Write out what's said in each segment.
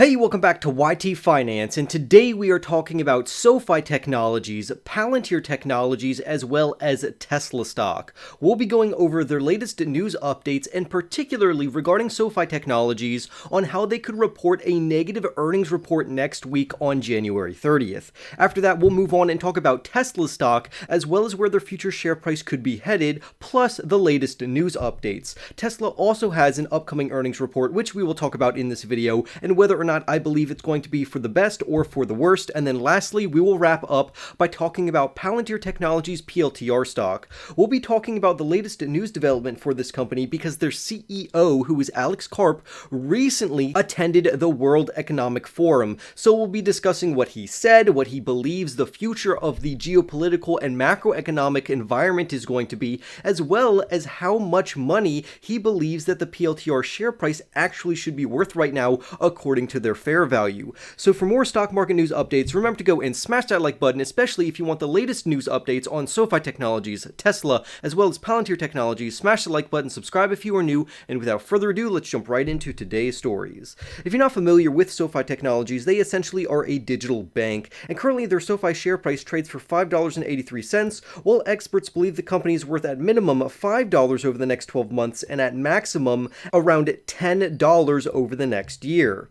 Hey, welcome back to YT Finance, and today we are talking about SoFi Technologies, Palantir Technologies, as well as Tesla stock. We'll be going over their latest news updates, and particularly regarding SoFi Technologies on how they could report a negative earnings report next week on January 30th. After that, we'll move on and talk about Tesla stock, as well as where their future share price could be headed, plus the latest news updates. Tesla also has an upcoming earnings report, which we will talk about in this video, and whether or not I believe it's going to be for the best or for the worst. And then lastly, we will wrap up by talking about Palantir Technologies PLTR stock. We'll be talking about the latest news development for this company because their CEO, who is Alex Karp, recently attended the World Economic Forum. So we'll be discussing what he said, what he believes the future of the geopolitical and macroeconomic environment is going to be, as well as how much money he believes that the PLTR share price actually should be worth right now according to their fair value. So for more stock market news updates, remember to go and smash that like button, especially if you want the latest news updates on SoFi Technologies, Tesla, as well as Palantir Technologies. Smash the like button, subscribe if you are new, and without further ado, let's jump right into today's stories. If you're not familiar with SoFi Technologies, they essentially are a digital bank, and currently their SoFi share price trades for $5.83, while experts believe the company is worth at minimum $5 over the next 12 months and at maximum around $10 over the next year.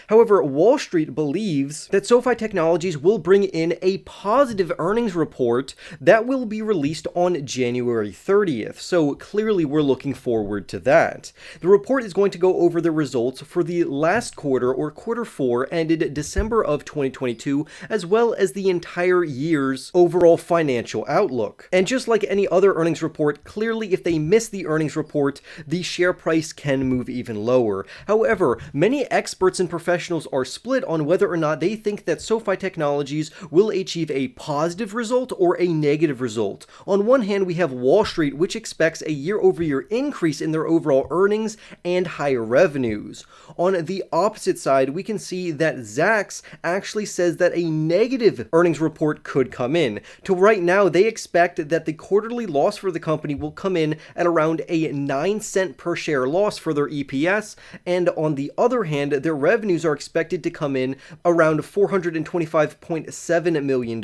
However, Wall Street believes that SoFi Technologies will bring in a positive earnings report that will be released on January 30th, so clearly we're looking forward to that. The report is going to go over the results for the last quarter, or quarter 4, ended December of 2022, as well as the entire year's overall financial outlook. And just like any other earnings report, clearly if they miss the earnings report, the share price can move even lower. However, many experts and professionals are split on whether or not they think that SoFi Technologies will achieve a positive result or a negative result. On one hand, we have Wall Street, which expects a year-over-year increase in their overall earnings and higher revenues. On the opposite side, we can see that Zacks actually says that a negative earnings report could come in. To right now, they expect that the quarterly loss for the company will come in at around a 9-cent per share loss for their EPS, and on the other hand, their revenues are expected to come in around $425.7 million,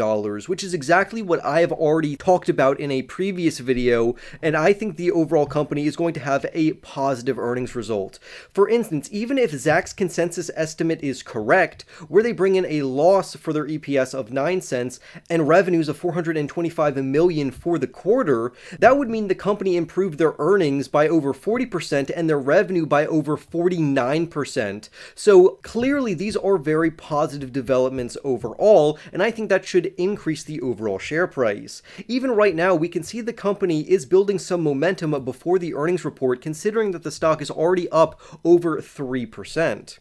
which is exactly what I have already talked about in a previous video, and I think the overall company is going to have a positive earnings result. For instance, even if Zacks' consensus estimate is correct, where they bring in a loss for their EPS of 9 cents and revenues of $425 million for the quarter, that would mean the company improved their earnings by over 40% and their revenue by over 49%. So clearly these are very positive developments overall, and I think that should increase the overall share price. Even right now, we can see the company is building some momentum before the earnings report, considering that the stock is already up over 3%.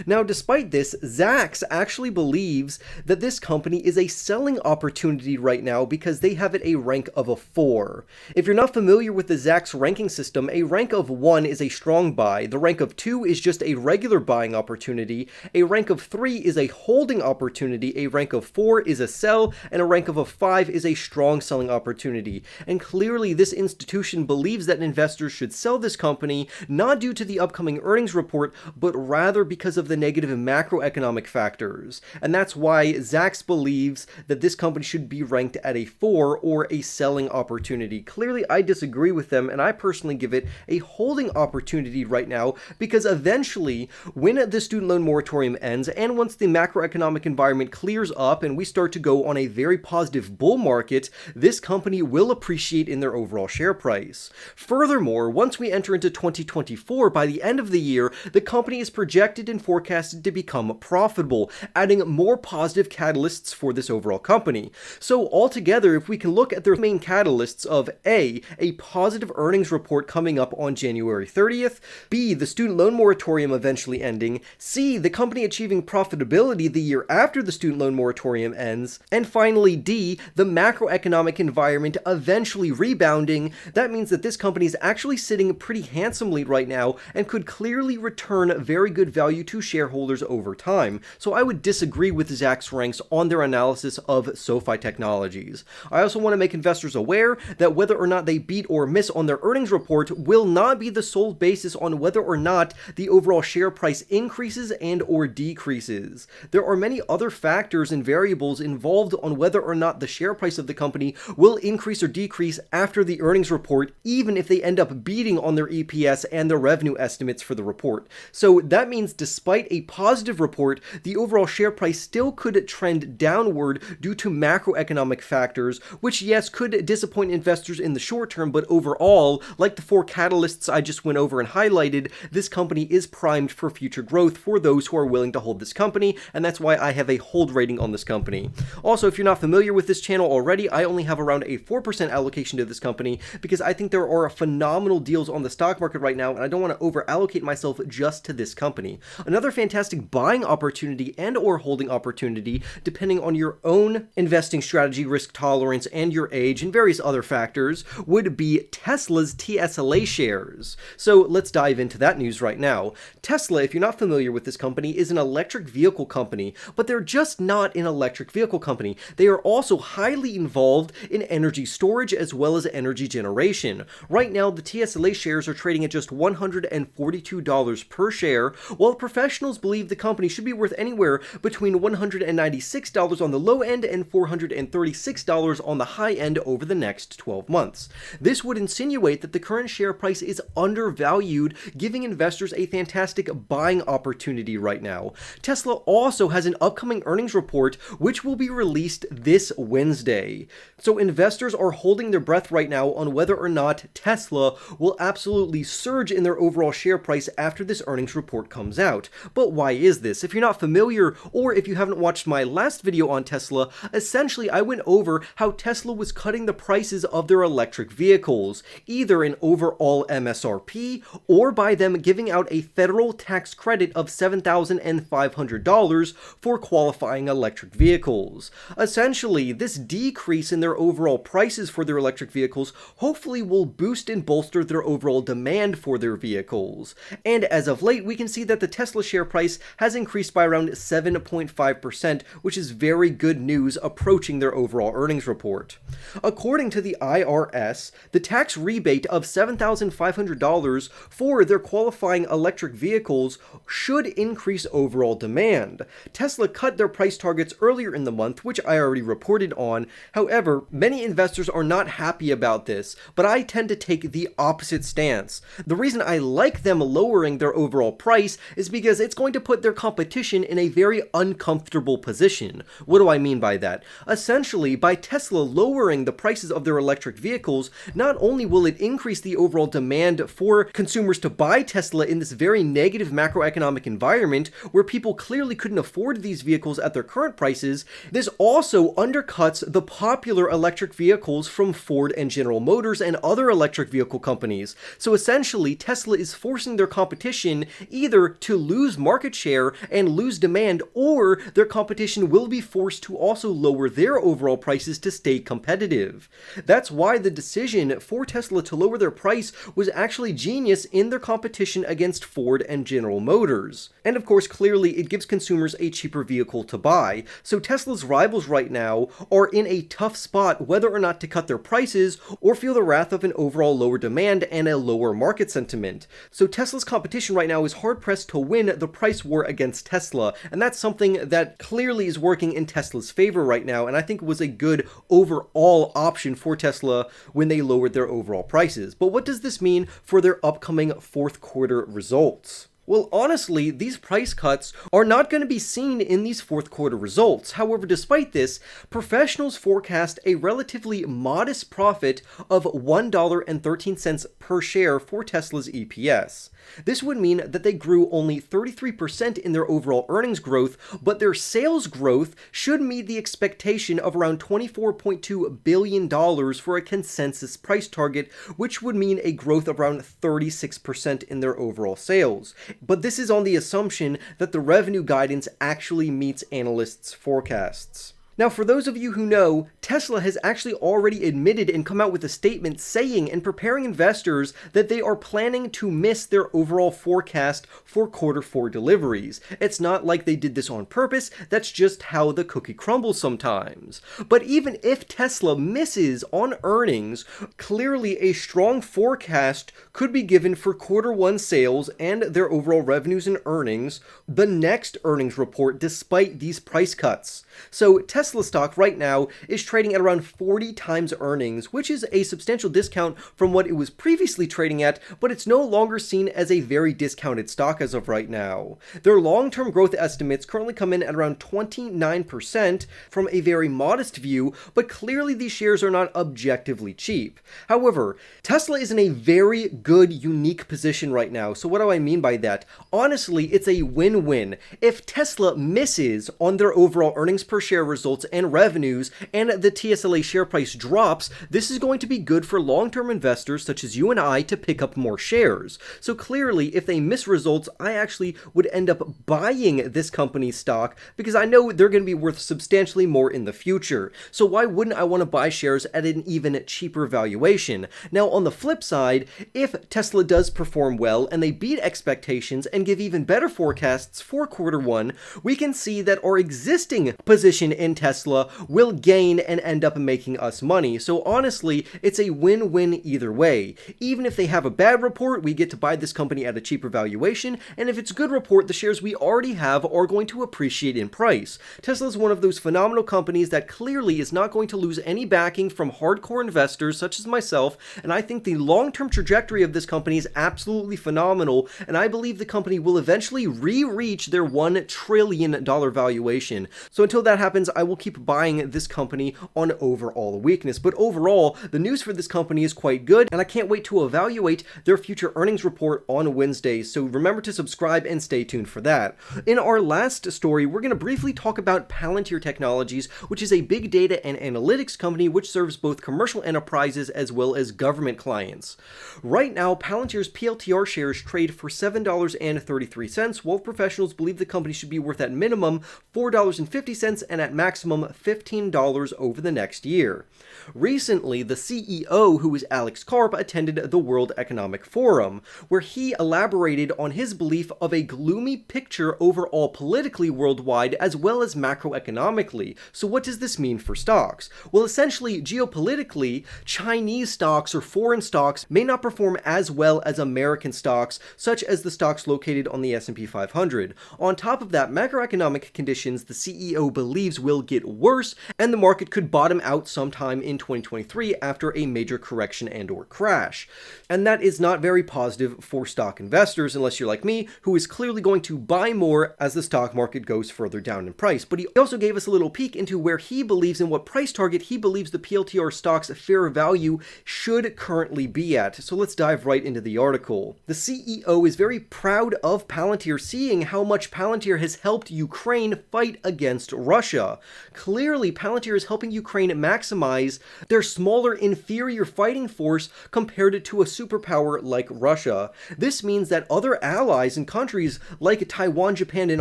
Now, despite this, Zacks actually believes that this company is a selling opportunity right now because they have it a rank of a 4. If you're not familiar with the Zacks ranking system, a rank of 1 is a strong buy, the rank of 2 is just a regular buying opportunity, a rank of 3 is a holding opportunity, a rank of 4 is a sell, and a rank of a 5 is a strong selling opportunity. And clearly this institution believes that investors should sell this company not due to the upcoming earnings report, but rather because of the negative macroeconomic factors. And that's why Zacks believes that this company should be ranked at a 4 or a selling opportunity. Clearly, I disagree with them, and I personally give it a holding opportunity right now because eventually, when the student loan moratorium ends and once the macroeconomic environment clears up and we start to go on a very positive bull market, this company will appreciate in their overall share price. Furthermore, once we enter into 2024, by the end of the year, the company is projected and forecasted to become profitable, adding more positive catalysts for this overall company. So altogether, if we can look at their main catalysts of A, a positive earnings report coming up on January 30th, B, the student loan moratorium eventually ending, C, the company achieving profitability the year after the student loan moratorium ends, and finally D, the macroeconomic environment eventually rebounding, that means that this company is actually sitting pretty handsomely right now and could clearly return very good value value to shareholders over time. So I would disagree with Zacks Ranks on their analysis of SoFi Technologies. I also want to make investors aware that whether or not they beat or miss on their earnings report will not be the sole basis on whether or not the overall share price increases and or decreases. There are many other factors and variables involved on whether or not the share price of the company will increase or decrease after the earnings report, even if they end up beating on their EPS and their revenue estimates for the report. So that means despite a positive report, the overall share price still could trend downward due to macroeconomic factors, which yes, could disappoint investors in the short term, but overall, like the four catalysts I just went over and highlighted, this company is primed for future growth for those who are willing to hold this company, and that's why I have a hold rating on this company. Also, if you're not familiar with this channel already, I only have around a 4% allocation to this company because I think there are phenomenal deals on the stock market right now, and I don't want to over allocate myself just to this company. Another fantastic buying opportunity and or holding opportunity, depending on your own investing strategy, risk tolerance, and your age, and various other factors, would be Tesla's TSLA shares. So let's dive into that news right now. Tesla, if you're not familiar with this company, is an electric vehicle company, but they're just not an electric vehicle company. They are also highly involved in energy storage as well as energy generation. Right now, the TSLA shares are trading at just $142 per share, while professionals believe the company should be worth anywhere between $196 on the low end and $436 on the high end over the next 12 months. This would insinuate that the current share price is undervalued, giving investors a fantastic buying opportunity right now. Tesla also has an upcoming earnings report, which will be released this Wednesday. So investors are holding their breath right now on whether or not Tesla will absolutely surge in their overall share price after this earnings report comes out. But why is this? If you're not familiar, or if you haven't watched my last video on Tesla, essentially I went over how Tesla was cutting the prices of their electric vehicles, either in overall MSRP or by them giving out a federal tax credit of $7,500 for qualifying electric vehicles. Essentially, this decrease in their overall prices for their electric vehicles hopefully will boost and bolster their overall demand for their vehicles. And as of late, we can see that the Tesla share price has increased by around 7.5%, which is very good news approaching their overall earnings report. According to the IRS, the tax rebate of $7,500 for their qualifying electric vehicles should increase overall demand. Tesla cut their price targets earlier in the month, which I already reported on. However, many investors are not happy about this, but I tend to take the opposite stance. The reason I like them lowering their overall price is because it's going to put their competition in a very uncomfortable position. What do I mean by that? Essentially, by Tesla lowering the prices of their electric vehicles, not only will it increase the overall demand for consumers to buy Tesla in this very negative macroeconomic environment where people clearly couldn't afford these vehicles at their current prices, this also undercuts the popular electric vehicles from Ford and General Motors and other electric vehicle companies. So essentially, Tesla is forcing their competition either to lose market share and lose demand, or their competition will be forced to also lower their overall prices to stay competitive. That's why the decision for Tesla to lower their price was actually genius in their competition against Ford and General Motors. And of course, clearly it gives consumers a cheaper vehicle to buy. So Tesla's rivals right now are in a tough spot whether or not to cut their prices or feel the wrath of an overall lower demand and a lower market sentiment. So Tesla's competition right now is hard pressed to win the price war against Tesla, and that's something that clearly is working in Tesla's favor right now, and I think was a good overall option for Tesla when they lowered their overall prices. But what does this mean for their upcoming fourth quarter results? Well, honestly, these price cuts are not going to be seen in these fourth quarter results. However, despite this, professionals forecast a relatively modest profit of $1.13 per share for Tesla's EPS. This would mean that they grew only 33% in their overall earnings growth, but their sales growth should meet the expectation of around $24.2 billion for a consensus price target, which would mean a growth of around 36% in their overall sales. But this is on the assumption that the revenue guidance actually meets analysts' forecasts. Now, for those of you who know, Tesla has actually already admitted and come out with a statement saying and preparing investors that they are planning to miss their overall forecast for Q4 deliveries. It's not like they did this on purpose, that's just how the cookie crumbles sometimes. But even if Tesla misses on earnings, clearly a strong forecast could be given for Q1 sales and their overall revenues and earnings the next earnings report despite these price cuts. So Tesla stock right now is trading at around 40 times earnings, which is a substantial discount from what it was previously trading at, but it's no longer seen as a very discounted stock as of right now. Their long-term growth estimates currently come in at around 29% from a very modest view, but clearly these shares are not objectively cheap. However, Tesla is in a very good, unique position right now. So what do I mean by that? Honestly, it's a win-win. If Tesla misses on their overall earnings per share results and revenues, and the TSLA share price drops, this is going to be good for long-term investors such as you and I to pick up more shares. So clearly, if they miss results, I actually would end up buying this company's stock because I know they're going to be worth substantially more in the future. So why wouldn't I want to buy shares at an even cheaper valuation? Now, on the flip side, if Tesla does perform well and they beat expectations and give even better forecasts for Q1, we can see that our existing position in Tesla will gain and end up making us money. So honestly, it's a win-win either way. Even if they have a bad report, we get to buy this company at a cheaper valuation, and if it's a good report, the shares we already have are going to appreciate in price. Tesla is one of those phenomenal companies that clearly is not going to lose any backing from hardcore investors such as myself, and I think the long-term trajectory of this company is absolutely phenomenal, and I believe the company will eventually re-reach their $1 trillion valuation. So until that happens, I will keep buying this company on overall weakness. But overall, the news for this company is quite good, and I can't wait to evaluate their future earnings report on Wednesday. So remember to subscribe and stay tuned for that. In our last story, we're going to briefly talk about Palantir Technologies, which is a big data and analytics company which serves both commercial enterprises as well as government clients. Right now, Palantir's PLTR shares trade for $7.33, while professionals believe the company should be worth at minimum $4.50 and at maximum $15 over the next year. Recently, the CEO, who is Alex Karp, attended the World Economic Forum, where he elaborated on his belief of a gloomy picture overall politically worldwide as well as macroeconomically. So what does this mean for stocks? Well, essentially, geopolitically, Chinese stocks or foreign stocks may not perform as well as American stocks, such as the stocks located on the S&P 500. On top of that, macroeconomic conditions the CEO believes will get worse, and the market could bottom out sometime in 2023 after a major correction and/or crash. And that is not very positive for stock investors, unless you're like me, who is clearly going to buy more as the stock market goes further down in price. But he also gave us a little peek into where he believes and what price target he believes the PLTR stock's fair value should currently be at. So let's dive right into the article. The CEO is very proud of Palantir, seeing how much Palantir has helped Ukraine fight against Russia. Clearly, Palantir is helping Ukraine maximize their smaller, inferior fighting force compared to a superpower like Russia. This means that other allies and countries like Taiwan, Japan, and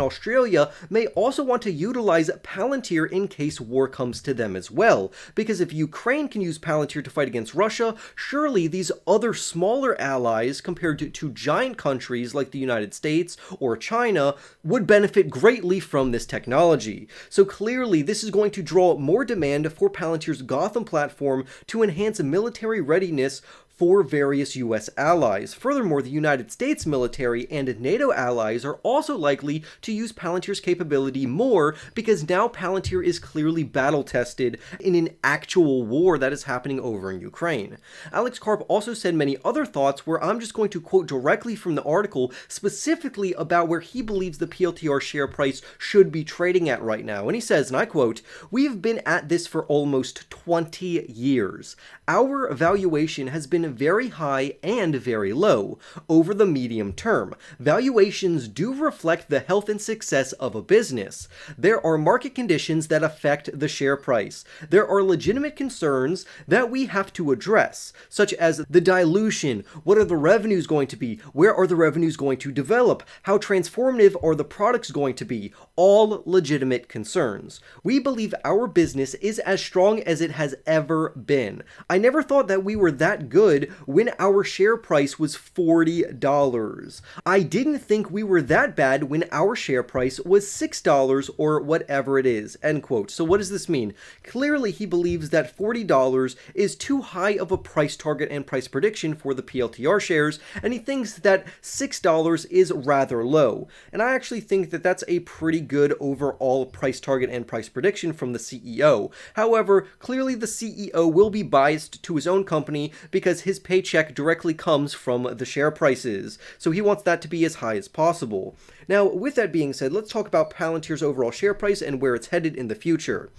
Australia may also want to utilize Palantir in case war comes to them as well. Because if Ukraine can use Palantir to fight against Russia, surely these other smaller allies, compared to giant countries like the United States or China, would benefit greatly from this technology. So clearly, this is going to draw more demand for Palantir's Gotham platform to enhance military readiness for various US allies. Furthermore, the United States military and NATO allies are also likely to use Palantir's capability more because now Palantir is clearly battle-tested in an actual war that is happening over in Ukraine. Alex Karp also said many other thoughts where I'm just going to quote directly from the article, specifically about where he believes the PLTR share price should be trading at right now. And he says, and I quote, "We've been at this for almost 20 years. Our valuation has been been very high and very low over the medium term. Valuations do reflect the health and success of a business. There are market conditions that affect the share price. There are legitimate concerns that we have to address, such as the dilution, what are the revenues going to be, where are the revenues going to develop, how transformative are the products going to be, all legitimate concerns. We believe our business is as strong as it has ever been. I never thought that we were that good when our share price was $40. I didn't think we were that bad when our share price was $6 or whatever it is, end quote. So what does this mean? Clearly he believes that $40 is too high of a price target and price prediction for the PLTR shares, and he thinks that $6 is rather low. And I actually think that that's a pretty good overall price target and price prediction from the CEO. However, clearly the CEO will be biased to his own company because his paycheck directly comes from the share prices, so he wants that to be as high as possible. Now, with that being said, let's talk about Palantir's overall share price and where it's headed in the future.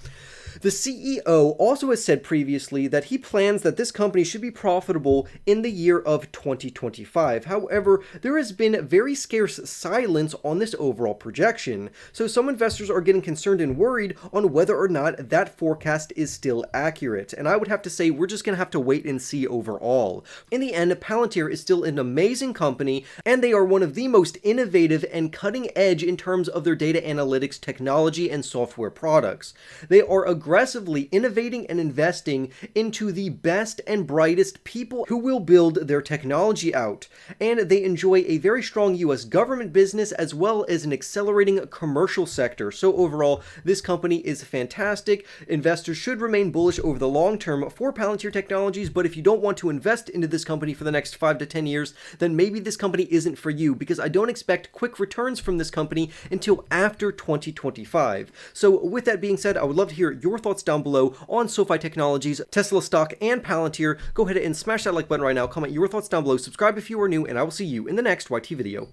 The CEO also has said previously that he plans that this company should be profitable in the year of 2025. However, there has been very scarce silence on this overall projection, so some investors are getting concerned and worried on whether or not that forecast is still accurate, and I would have to say we're just going to have to wait and see overall. In the end, Palantir is still an amazing company, and they are one of the most innovative and cutting edge in terms of their data analytics technology and software products. They are aggressively innovating and investing into the best and brightest people who will build their technology out, and they enjoy a very strong US government business as well as an accelerating commercial sector. So overall, this company is fantastic. Investors should remain bullish over the long term for Palantir Technologies, but if you don't want to invest into this company for the next 5 to 10 years, then maybe this company isn't for you, because I don't expect quick returns from this company until after 2025. So with that being said, I would love to hear your thoughts down below on SoFi Technologies, Tesla stock, and Palantir. Go ahead and smash that like button right now, comment your thoughts down below, subscribe if you are new, and I will see you in the next YT video.